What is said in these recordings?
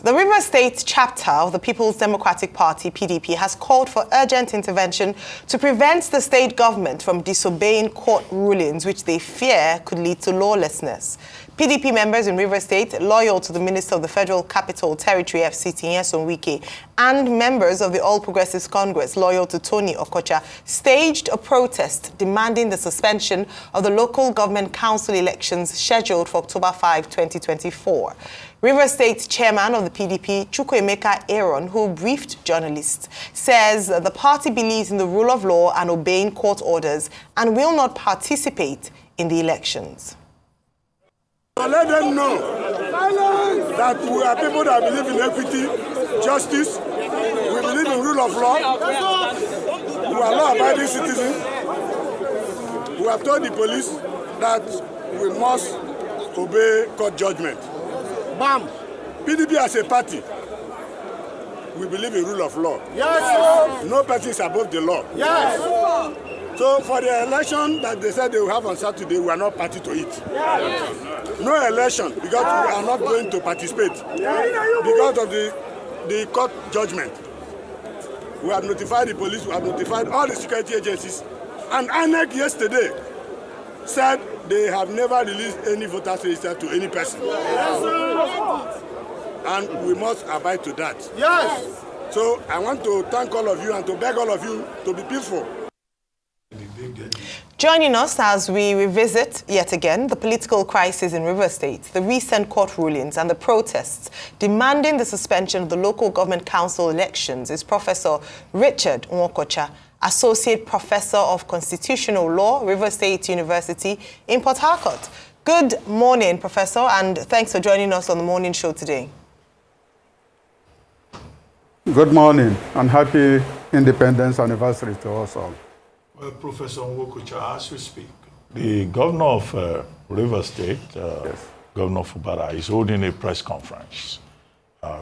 The Rivers State chapter of the People's Democratic Party, PDP, has called for urgent intervention to prevent the state government from disobeying court rulings which they fear could lead to lawlessness. PDP members in Rivers State, loyal to the Minister of the Federal Capital Territory, FCT, Nwokocha, and members of the All Progressives Congress, loyal to Nwokocha, staged a protest demanding the suspension of the local government council elections scheduled for October 5, 2024. Rivers State chairman of the PDP, Nwokocha Aaron, who briefed journalists, says the party believes in the rule of law and obeying court orders and will not participate in the elections. So let them know that we are people that believe in equity, justice, we believe in rule of law, we are law-abiding citizens. We have told the police that we must obey court judgment. Bam! PDP as a party, we believe in rule of law. Yes. No person is above the law. Yes. So for the election that they said they will have on Saturday, we are not party to it. Yes. No election because we are not going to participate because of the court judgment. We have notified the police, we have notified all the security agencies, and INEC yesterday said they have never released any voters register to any person. Yes. And we must abide to that. Yes. So I want to thank all of you and to beg all of you to be peaceful. Joining us as we revisit yet again the political crisis in Rivers State, the recent court rulings and the protests demanding the suspension of the local government council elections is Professor Ritchard Nwokocha, Associate Professor of Constitutional Law, Rivers State University in Port Harcourt. Good morning, Professor, and thanks for joining us on the morning show today. Good morning and happy Independence Anniversary to us all. Well, Professor Nwokocha, as we speak, the governor of Rivers State, yes, Governor Fubara, is holding a press conference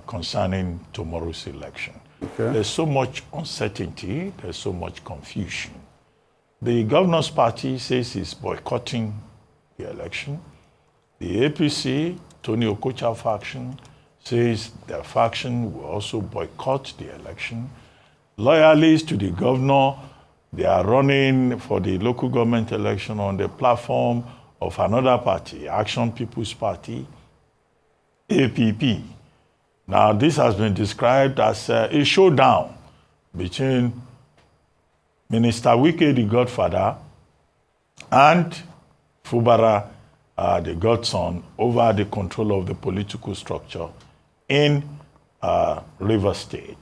concerning tomorrow's election. Okay. There's so much uncertainty, there's so much confusion. The governor's party says it's boycotting the election. The APC, Nwokocha faction, says their faction will also boycott the election. Loyalists to the governor, they are running for the local government election on the platform of another party, Action People's Party, APP. Now, this has been described as a showdown between Minister Wike, the godfather, and Fubara, the godson, over the control of the political structure in Rivers State.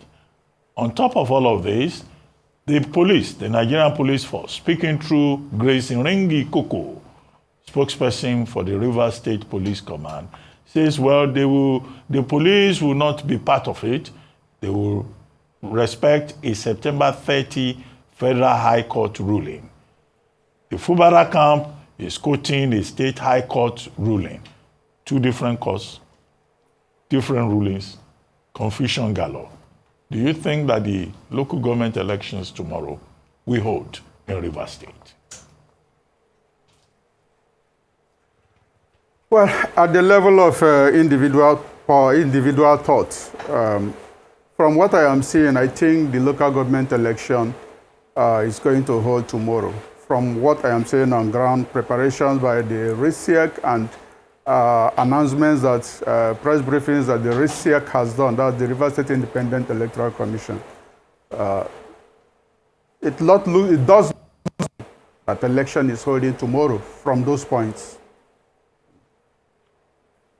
On top of all of this, the police, the Nigerian police force, speaking through Grace Nwokocha, spokesperson for the Rivers State Police Command, says, well, the police will not be part of it. They will respect a September 30 Federal High Court ruling. The Fubara camp is quoting a State High Court ruling. Two different courts, different rulings, confusion galore. Do you think that the local government elections tomorrow will hold in Rivers State? Well, at the level of individual thoughts, from what I am seeing, I think the local government election is going to hold tomorrow. From what I am seeing on ground, preparations by the RISIEC and announcements that press briefings that the RISIEC has done, that's the Rivers State Independent Electoral Commission. It does that election is holding tomorrow from those points.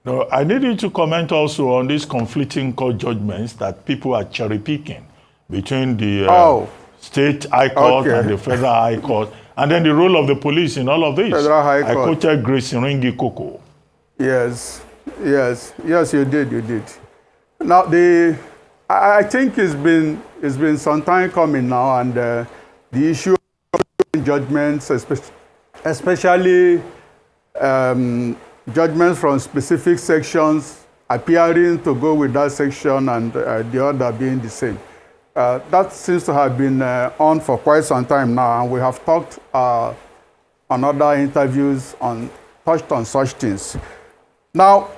No, I need you to comment also on these conflicting court judgments that people are cherry picking between the State High Court and the Federal High Court, and then the role of the police in all of this. Federal High Court. I quoted Grace Nwokocha. Yes, you did. Now, I think it's been some time coming now, and the issue of judgments, especially judgments from specific sections appearing to go with that section and the other being the same. That seems to have been on for quite some time now, and we have talked on other interviews touched on such things. Now,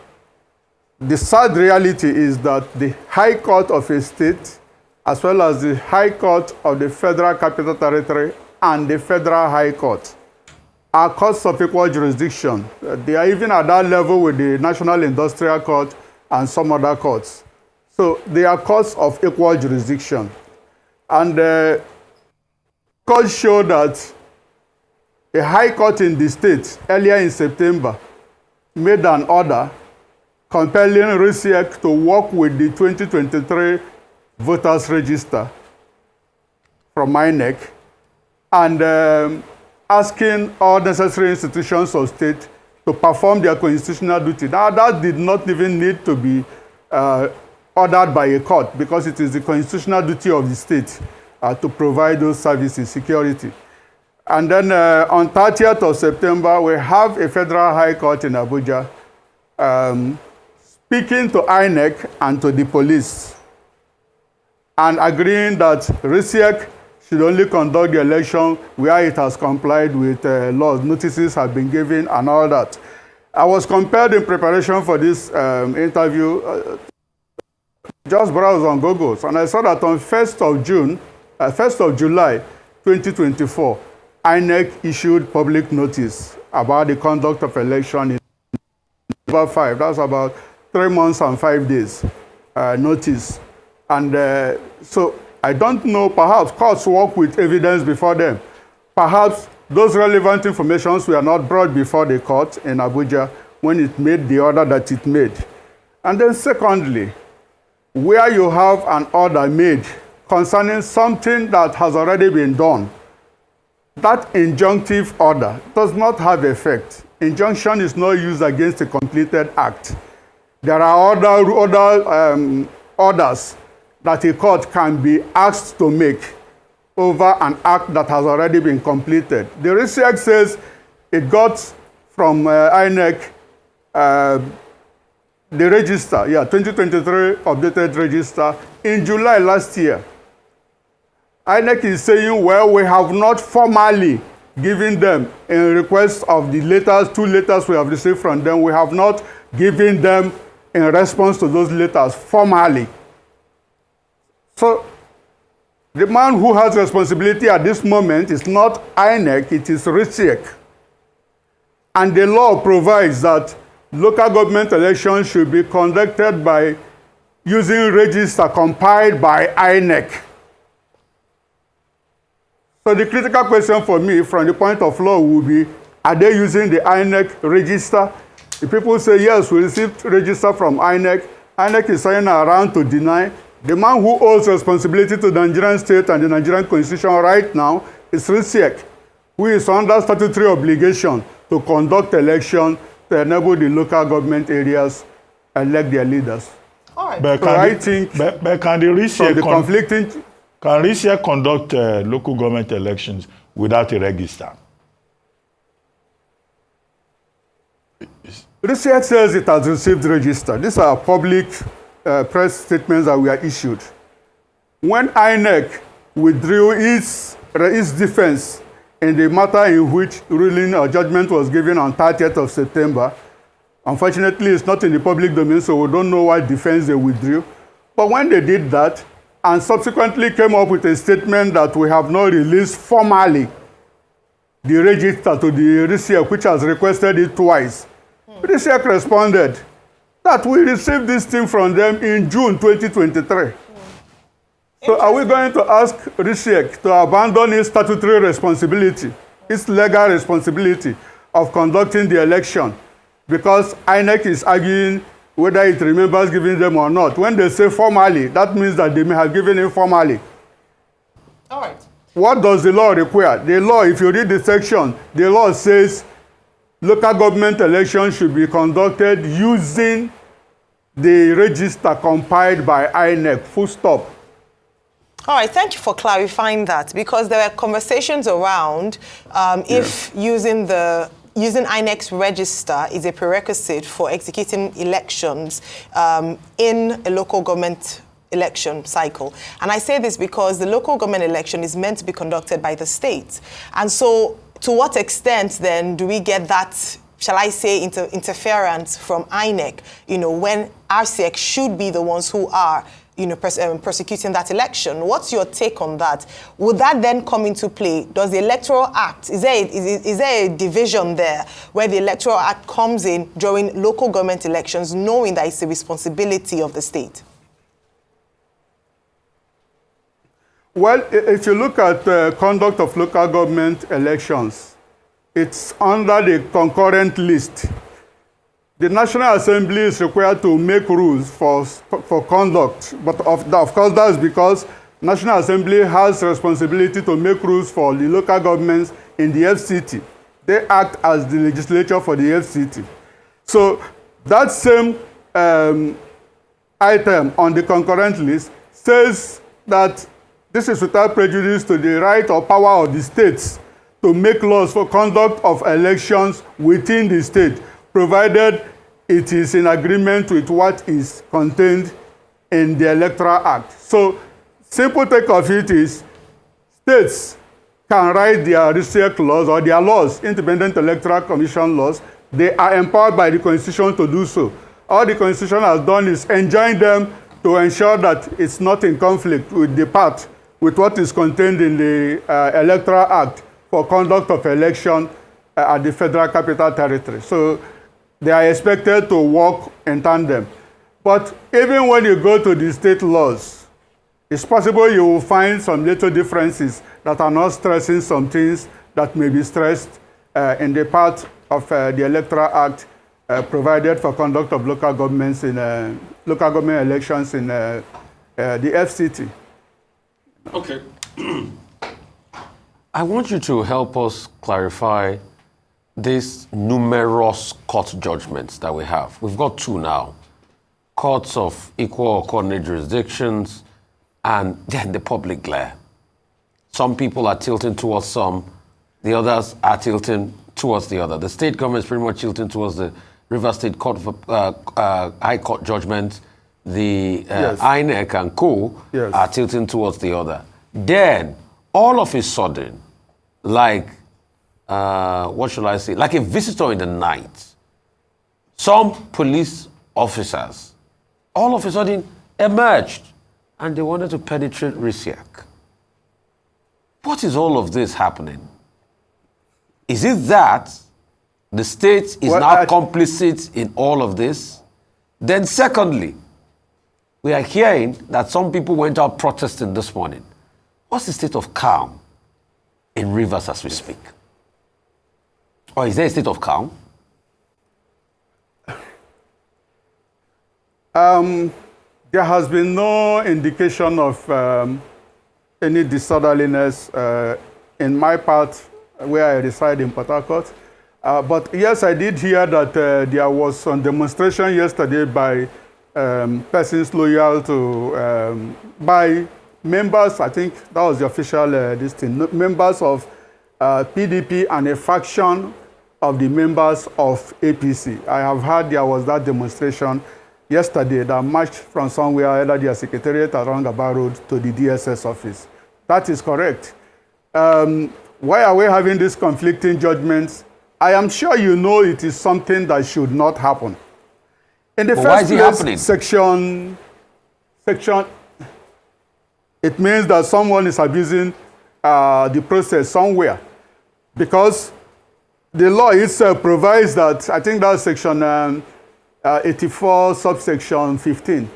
the sad reality is that the High Court of a state, as well as the High Court of the Federal Capital Territory and the Federal High Court, are courts of equal jurisdiction. They are even at that level with the National Industrial Court and some other courts. So they are courts of equal jurisdiction. And courts show that a High Court in the state earlier in September made an order compelling Ritchard to work with the 2023 voters register from INEC and asking all necessary institutions of state to perform their constitutional duty. Now, that did not even need to be ordered by a court because it is the constitutional duty of the state to provide those services, security. And then on 30th of September, we have a federal high court in Abuja speaking to INEC and to the police and agreeing that Ritchard should only conduct the election where it has complied with laws. Notices have been given and all that. I was compelled in preparation for this interview, just browse on Google, and I saw that on 1st of July 2024, INEC issued public notice about the conduct of election in November 5. That's about 3 months and 5 days notice. And so I don't know, perhaps courts work with evidence before them. Perhaps those relevant informations were not brought before the court in Abuja when it made the order that it made. And then secondly, where you have an order made concerning something that has already been done, that injunctive order does not have effect. Injunction is not used against a completed act. There are other orders that a court can be asked to make over an act that has already been completed. The Ritchard says it got from INEC the register, 2023 updated register in July last year. INEC is saying, well, we have not formally given them in request of the letters, 2 letters we have received from them. We have not given them in response to those letters formally. So the man who has responsibility at this moment is not INEC, it is Ritchard. And the law provides that local government elections should be conducted by using register compiled by INEC. So the critical question for me from the point of law will be, are they using the INEC register? If people say, yes, we received register from INEC, INEC is saying around to deny. The man who owes responsibility to the Nigerian state and the Nigerian constitution right now is Ritchard, who is under statutory obligation to conduct election to enable the local government areas elect their leaders. All right. But can Ritchard conduct local government elections without a register? Ritchard says it has received register. These are public press statements that were issued. When INEC withdrew its defense in the matter in which ruling or judgment was given on 30th of September, unfortunately, it's not in the public domain, so we don't know what defense they withdrew. But when they did that, and subsequently came up with a statement that we have not released formally the register to the Ritchard, which has requested it twice, Ritchard responded that we received this thing from them in June 2023. So are we going to ask Ritchard to abandon his statutory responsibility, his legal responsibility of conducting the election, because INEC is arguing whether it remembers giving them or not? When they say formally, that means that they may have given it formally. All right. What does the law require? The law, if you read the section, the law says local government elections should be conducted using the register compiled by INEC, full stop. All right, thank you for clarifying that, because there were conversations around if using INEC's register is a prerequisite for executing elections in a local government election cycle. And I say this because the local government election is meant to be conducted by the state. And so to what extent then do we get that shall I say, interference from INEC, when RCX should be the ones who are, prosecuting that election. What's your take on that? Would that then come into play? Does the Electoral Act, is there a division there where the Electoral Act comes in during local government elections, knowing that it's the responsibility of the state? Well, if you look at the conduct of local government elections, it's under the concurrent list. The National Assembly is required to make rules for conduct, but of course that's because National Assembly has responsibility to make rules for the local governments in the FCT. They act as the legislature for the FCT. So that same item on the concurrent list says that this is without prejudice to the right or power of the states to make laws for conduct of elections within the state, provided it is in agreement with what is contained in the Electoral Act. So, simple take of it is, states can write their restrict laws or their laws, Independent Electoral Commission laws. They are empowered by the Constitution to do so. All the Constitution has done is enjoin them to ensure that it's not in conflict with with what is contained in the Electoral Act for conduct of election at the Federal Capital Territory. So they are expected to work in tandem. But even when you go to the state laws, it's possible you will find some little differences that are not stressing some things that may be stressed in the part of the Electoral Act provided for conduct of local governments in local government elections in the FCT. Okay. I want you to help us clarify these numerous court judgments that we have. We've got two now. Courts of equal or coordinate jurisdictions, and then the public glare. Some people are tilting towards some, the others are tilting towards the other. The state government is pretty much tilting towards the River State Court High Court judgment. The INEC and co are tilting towards the other. Then, all of a sudden, like, what should I say, like a visitor in the night, some police officers all of a sudden emerged and they wanted to penetrate Ritchard. What is all of this happening? Is it that the state is now complicit in all of this? Then secondly, we are hearing that some people went out protesting this morning. What's the state of calm in Rivers as we speak? Or is there a state of calm? There has been no indication of any disorderliness in my part where I reside in Port Harcourt. But yes, I did hear that there was some demonstration yesterday by persons loyal to, by members, I think that was the official members of PDP and a faction of the members of APC. I have heard there was that demonstration yesterday that marched from somewhere, either their secretariat or Roundabout Road to the DSS office. That is correct. Why are we having these conflicting judgments? I am sure you know it is something that should not happen. In the first place, section, it means that someone is abusing the process somewhere, because the law itself provides that, I think that's section 84, subsection 15,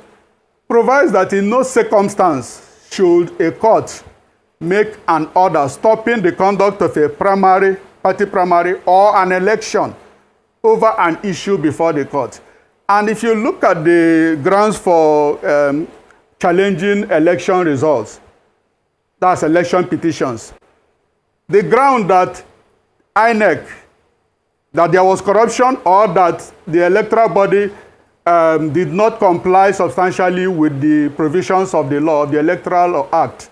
provides that in no circumstance should a court make an order stopping the conduct of a party primary or an election over an issue before the court. And if you look at the grounds for challenging election results, that's election petitions, the ground that INEC, that there was corruption or that the electoral body did not comply substantially with the provisions of the law, of the Electoral Act,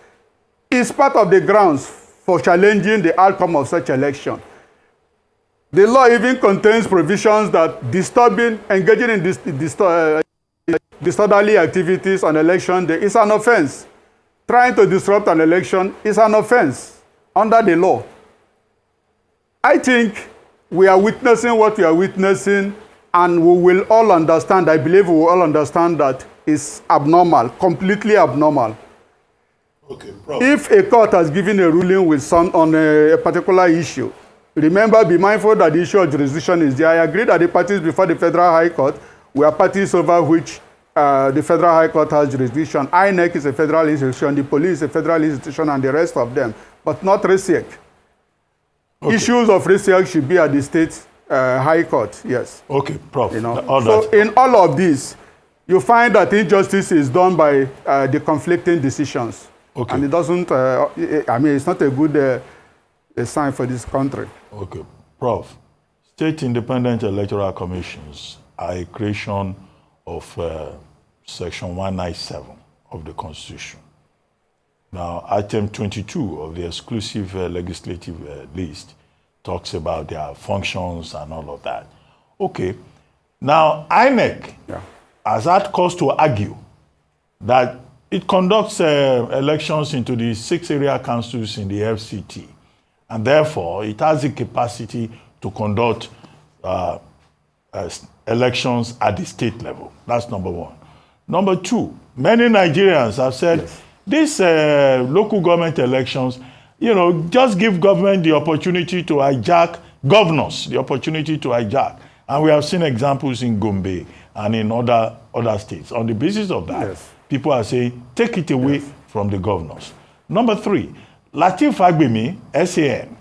is part of the grounds for challenging the outcome of such election. The law even contains provisions that engaging in disorderly activities on election day is an offense. Trying to disrupt an election is an offense under the law. I think we are witnessing what we are witnessing, and we will all understand, I believe we will all understand that it's abnormal, completely abnormal. Okay, Prof. If a court has given a ruling with on a particular issue, remember, be mindful that the issue of jurisdiction is there. I agree that the parties before the Federal High Court were parties over which the Federal High Court has jurisdiction. INEC is a federal institution, the police is a federal institution, and the rest of them, but not RISIEC. Okay. Issues of RISIEC should be at the state High Court, yes. Okay, Prof. You know? So in all of this, you find that injustice is done by the conflicting decisions. Okay. And it doesn't, I mean, it's not a good sign for this country. Okay. Prof, state independent electoral commissions are a creation of Section 197 of the Constitution. Now, item 22 of the exclusive legislative list talks about their functions and all of that. Okay. Now, INEC has had cause to argue that it conducts elections into the 6 area councils in the FCT, and therefore it has the capacity to conduct elections at the state level. That's number one. Number two, many Nigerians have said, these local government elections, you know, just give government the opportunity to hijack, governors the opportunity to hijack. And we have seen examples in Gombe and in other states. On the basis of that, people are saying, take it away from the governors. Number three, Lateef Fagbemi, SAN,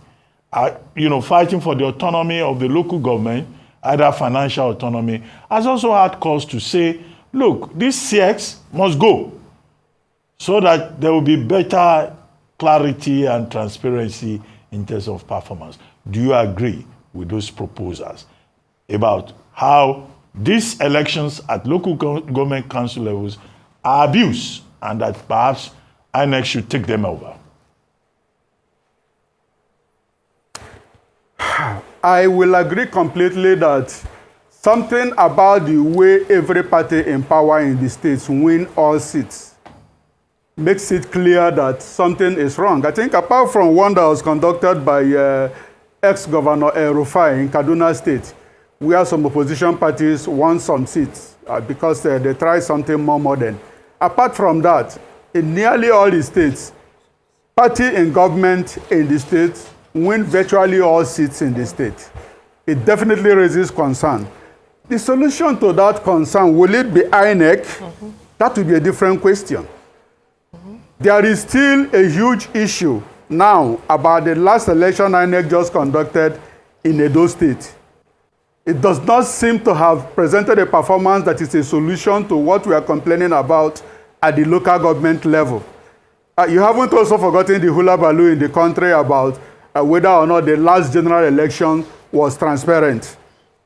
are, you know, fighting for the autonomy of the local government, either financial autonomy, has also had cause to say, look, this CX must go so that there will be better clarity and transparency in terms of performance. Do you agree with those proposals about how these elections at local government council levels are abused and that perhaps INEC should take them over? I will agree completely that something about the way every party in power in the states win all seats makes it clear that something is wrong. I think apart from one that was conducted by ex-governor El-Rufai in Kaduna State, where some opposition parties won some seats because they tried something more modern. Apart from that, in nearly all the states, party in government in the states win virtually all seats in the state. It definitely raises concern. The solution to that concern, will it be INEC? That will be a different question. There is still a huge issue now about the last election INEC just conducted in Edo State. It does not seem to have presented a performance that is a solution to what we are complaining about at the local government level. You haven't also forgotten the hula baloo in the country about whether or not the last general election was transparent.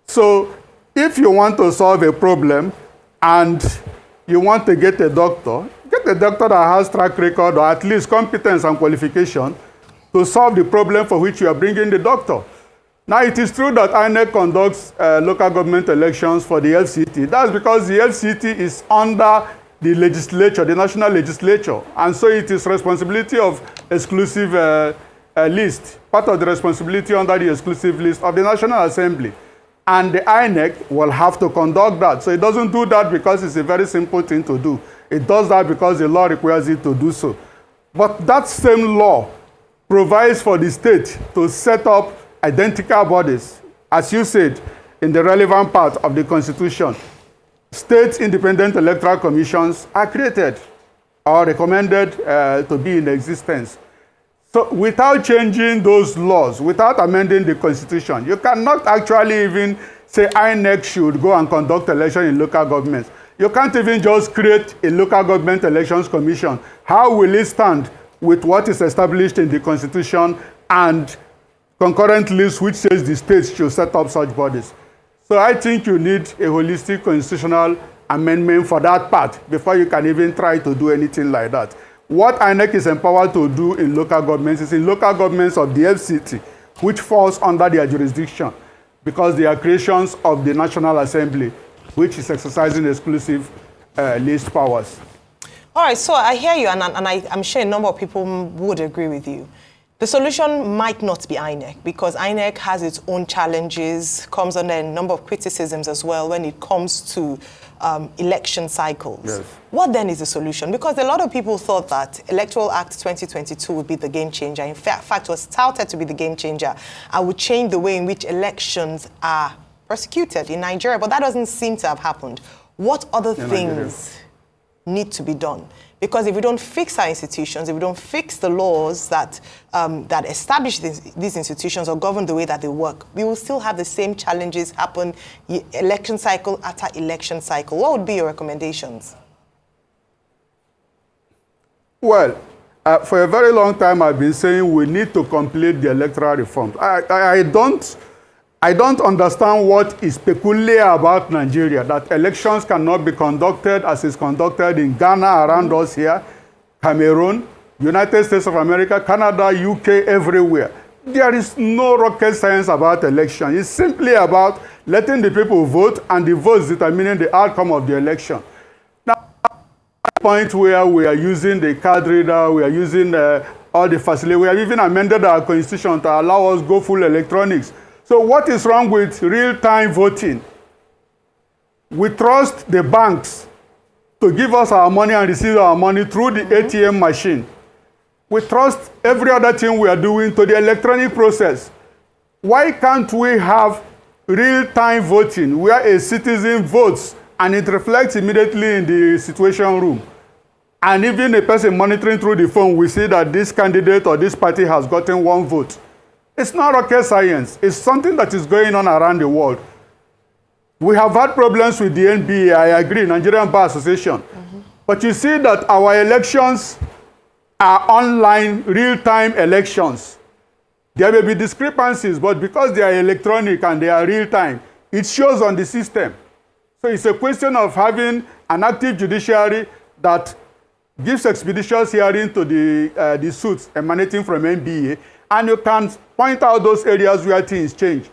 So if you want to solve a problem and you want to get a doctor that has track record or at least competence and qualification to solve the problem for which you are bringing the doctor. Now, it is true that INEC conducts local government elections for the FCT. That's because the FCT is under the legislature, the national legislature, and so it is responsibility of exclusive list, part of the responsibility under the exclusive list of the National Assembly. And the INEC will have to conduct that. So it doesn't do that because it's a very simple thing to do. It does that because the law requires it to do so. But that same law provides for the state to set up identical bodies, as you said, in the relevant part of the Constitution. State independent electoral commissions are created or recommended to be in existence. So without changing those laws, without amending the Constitution, you cannot actually even say INEC should go and conduct elections in local governments. You can't even just create a local government elections commission. How will it stand with what is established in the Constitution and concurrent list which says the states should set up such bodies? So I think you need a holistic constitutional amendment for that part before you can even try to do anything like that. What INEC is empowered to do in local governments is in local governments of the FCT, which falls under their jurisdiction because they are creations of the National Assembly, which is exercising exclusive list powers. All right, so I hear you, and I'm sure a number of people would agree with you. The solution might not be INEC, because INEC has its own challenges, comes under a number of criticisms as well when it comes to election cycles. Yes. What then is the solution? Because a lot of people thought that Electoral Act 2022 would be the game changer. In fact, was touted to be the game changer and would change the way in which elections are prosecuted in Nigeria. But that doesn't seem to have happened. What other things need to be done? Because if we don't fix our institutions, if we don't fix the laws that that establish these institutions or govern the way that they work, we will still have the same challenges happen election cycle after election cycle. What would be your recommendations? Well, for a very long time, I've been saying we need to complete the electoral reforms. I don't understand what is peculiar about Nigeria, that elections cannot be conducted as is conducted in Ghana, around us here, Cameroon, United States of America, Canada, UK, everywhere. There is no rocket science about election. It's simply about letting the people vote and the votes determining the outcome of the election. Now, at the point where we are using the card reader, we are using all the facilities, we have even amended our constitution to allow us go full electronics. So what is wrong with real-time voting? We trust the banks to give us our money and receive our money through the ATM machine. We trust every other thing we are doing to the electronic process. Why can't we have real-time voting where a citizen votes and it reflects immediately in the situation room? And even a person monitoring through the phone will see that this candidate or this party has gotten one vote. It's not rocket science. It's something that is going on around the world. We have had problems with the NBA, I agree, Nigerian Bar Association. But you see that our elections are online, real-time elections. There may be discrepancies, but because they are electronic and they are real-time, it shows on the system. So it's a question of having an active judiciary that gives expeditious hearing to the suits emanating from NBA, and you can point out those areas where things change.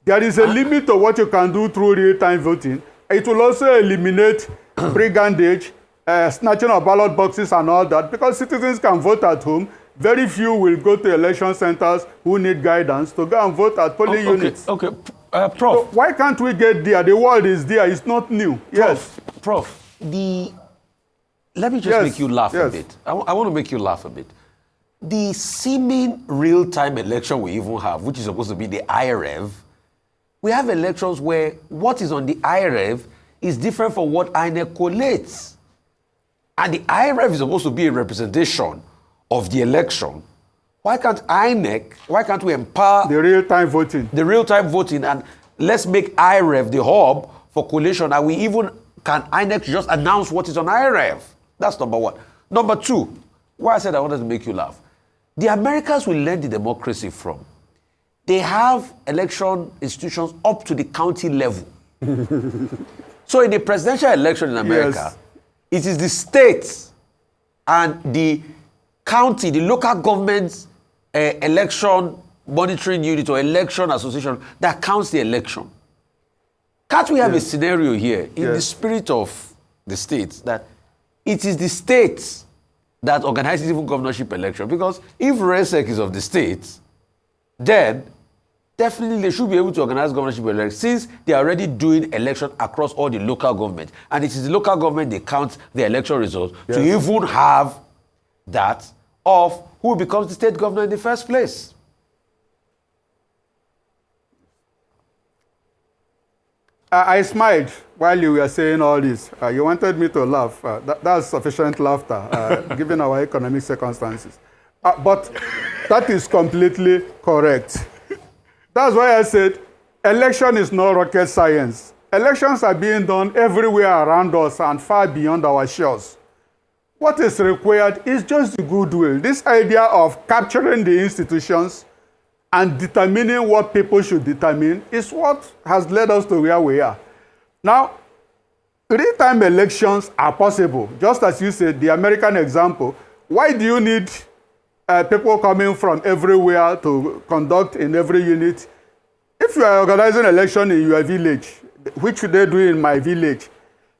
There is a limit to what you can do through real-time voting. It will also eliminate brigandage, snatching of ballot boxes and all that, because citizens can vote at home. Very few will go to election centers who need guidance to go and vote at polling units. Okay, Prof. So why can't we get there? The world is there. It's not new. Prof, let me just make you laugh a bit. I want to make you laugh a bit. The seeming real-time election we even have, which is supposed to be the IREV, we have elections where what is on the IREV is different from what INEC collates. And the IREV is supposed to be a representation of the election. Why can't we empower the real-time voting? The real-time voting, and let's make IREV the hub for collation, and we even can INEC just announce what is on IREV. That's number one. Number two, why I said I wanted to make you laugh. The Americans we learn the democracy from. They have election institutions up to the county level. So in a presidential election in America, it is the states and the county, the local government's election monitoring unit or election association that counts the election. Can't we have a scenario here in the spirit of the states that it is the states that organizes even governorship election? Because if RESEC is of the states, then definitely they should be able to organize governorship election since they are already doing election across all the local government. And it is the local government they count the election results to even have that of who becomes the state governor in the first place. I smiled while you were saying all this. You wanted me to laugh. That's sufficient laughter, given our economic circumstances. But that is completely correct. That's why I said election is not rocket science. Elections are being done everywhere around us and far beyond our shores. What is required is just the goodwill. This idea of capturing the institutions and determining what people should determine is what has led us to where we are. Now, real-time elections are possible. Just as you said, the American example, why do you need people coming from everywhere to conduct in every unit? If you are organizing an election in your village, which they do in my village,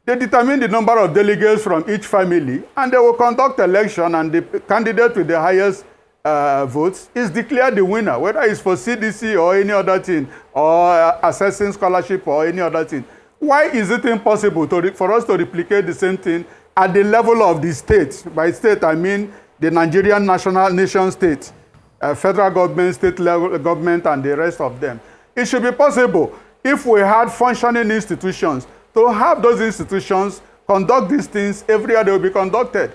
they determine the number of delegates from each family, and they will conduct election, and the candidate with the highest votes, is declared the winner, whether it's for CDC or any other thing, or assessing scholarship or any other thing. Why is it impossible for us to replicate the same thing at the level of the state? By state, I mean the Nigerian nation state, federal government, state level government, and the rest of them. It should be possible if we had functioning institutions to have those institutions conduct these things every year they will be conducted.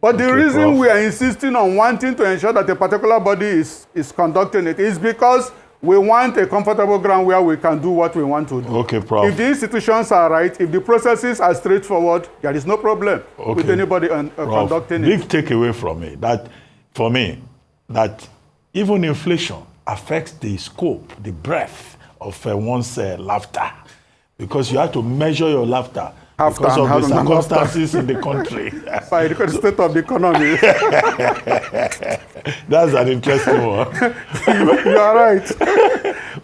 But the reason we are insisting on wanting to ensure that a particular body is conducting it is because we want a comfortable ground where we can do what we want to do. Okay, Prof. If the institutions are right, if the processes are straightforward, there is no problem with anybody conducting it. Big takeaway from me, for me, that even inflation affects the scope, the breadth of one's laughter, because you have to measure your laughter because of the circumstances in the country. By the state of the economy. That's an interesting one. You are right.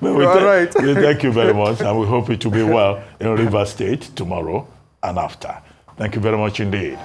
You are right. We thank you very much, and we hope it will be well in Rivers State tomorrow and after. Thank you very much indeed.